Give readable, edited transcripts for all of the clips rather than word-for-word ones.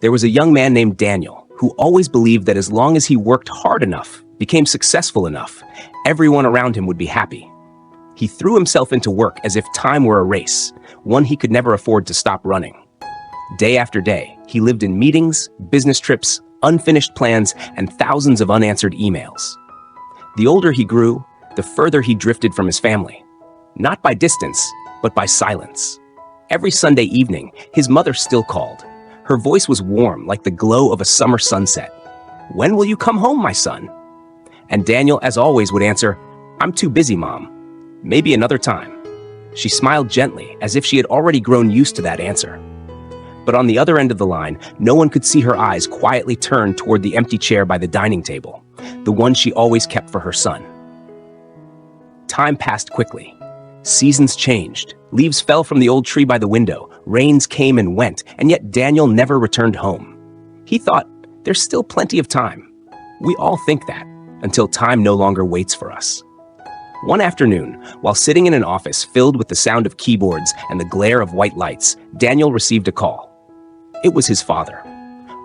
There was a young man named Daniel who always believed that as long as he worked hard enough, became successful enough, everyone around him would be happy. He threw himself into work as if time were a race, one he could never afford to stop running. Day after day, he lived in meetings, business trips, unfinished plans, and thousands of unanswered emails. The older he grew, the further he drifted from his family. Not by distance, but by silence. Every Sunday evening, his mother still called. Her voice was warm like the glow of a summer sunset. "When will you come home, my son?" And Daniel, as always, would answer, "I'm too busy, Mom. Maybe another time." She smiled gently, as if she had already grown used to that answer. But on the other end of the line, no one could see her eyes quietly turn toward the empty chair by the dining table, the one she always kept for her son. Time passed quickly. Seasons changed. Leaves fell from the old tree by the window. Rains came and went, and yet Daniel never returned home. He thought, there's still plenty of time. We all think that, until time no longer waits for us. One afternoon, while sitting in an office filled with the sound of keyboards and the glare of white lights, Daniel received a call. It was his father.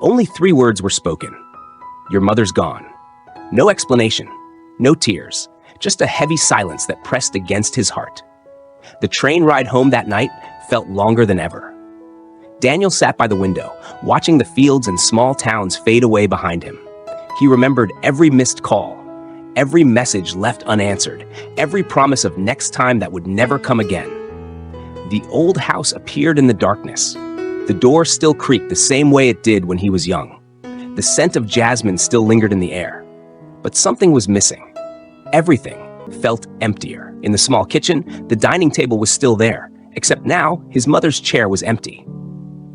Only 3 words were spoken. "Your mother's gone." No explanation, no tears, just a heavy silence that pressed against his heart. The train ride home that night felt longer than ever. Daniel sat by the window, watching the fields and small towns fade away behind him. He remembered every missed call, every message left unanswered, every promise of next time that would never come again. The old house appeared in the darkness. The door still creaked the same way it did when he was young. The scent of jasmine still lingered in the air. But something was missing. Everything felt emptier. In the small kitchen, the dining table was still there, except now his mother's chair was empty.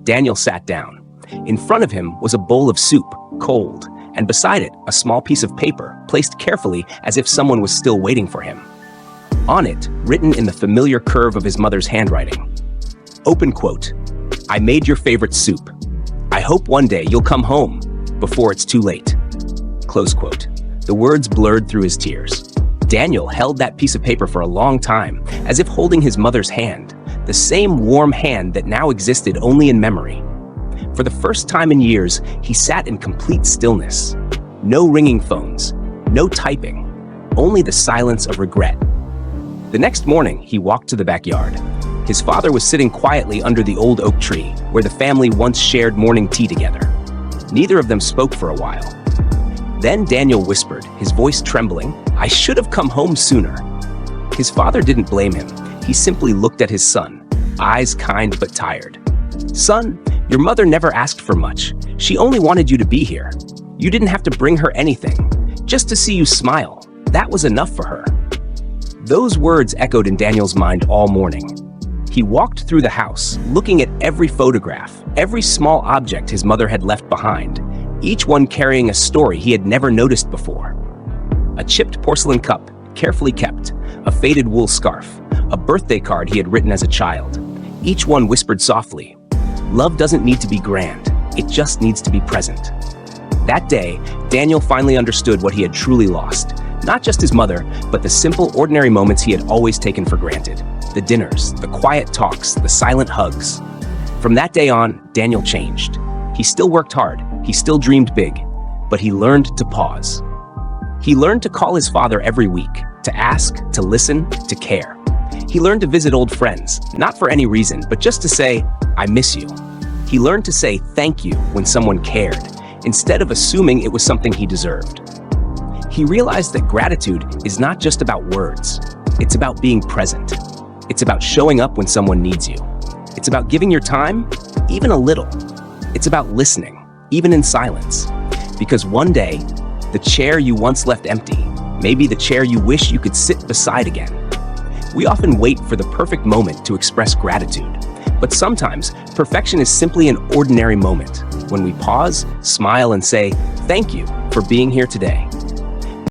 Daniel sat down. In front of him was a bowl of soup, cold, and beside it, a small piece of paper, placed carefully as if someone was still waiting for him. On it, written in the familiar curve of his mother's handwriting, open quote, "I made your favorite soup. I hope one day you'll come home before it's too late." Close quote. The words blurred through his tears. Daniel held that piece of paper for a long time, as if holding his mother's hand, the same warm hand that now existed only in memory. For the first time in years, he sat in complete stillness. No ringing phones, no typing, only the silence of regret. The next morning, he walked to the backyard. His father was sitting quietly under the old oak tree, where the family once shared morning tea together. Neither of them spoke for a while. Then Daniel whispered, his voice trembling, "I should have come home sooner." His father didn't blame him. He simply looked at his son, eyes kind but tired. "Son, your mother never asked for much. She only wanted you to be here. You didn't have to bring her anything. Just to see you smile. That was enough for her." Those words echoed in Daniel's mind all morning. He walked through the house, looking at every photograph, every small object his mother had left behind, each one carrying a story he had never noticed before. A chipped porcelain cup, carefully kept, a faded wool scarf, a birthday card he had written as a child. Each one whispered softly, "Love doesn't need to be grand, it just needs to be present." That day, Daniel finally understood what he had truly lost. Not just his mother, but the simple, ordinary moments he had always taken for granted. The dinners, the quiet talks, the silent hugs. From that day on, Daniel changed. He still worked hard, he still dreamed big, but he learned to pause. He learned to call his father every week, to ask, to listen, to care. He learned to visit old friends, not for any reason, but just to say, "I miss you." He learned to say thank you when someone cared, instead of assuming it was something he deserved. He realized that gratitude is not just about words. It's about being present. It's about showing up when someone needs you. It's about giving your time, even a little. It's about listening, even in silence. Because one day, the chair you once left empty may be the chair you wish you could sit beside again. We often wait for the perfect moment to express gratitude. But sometimes, perfection is simply an ordinary moment when we pause, smile, and say, "Thank you for being here today."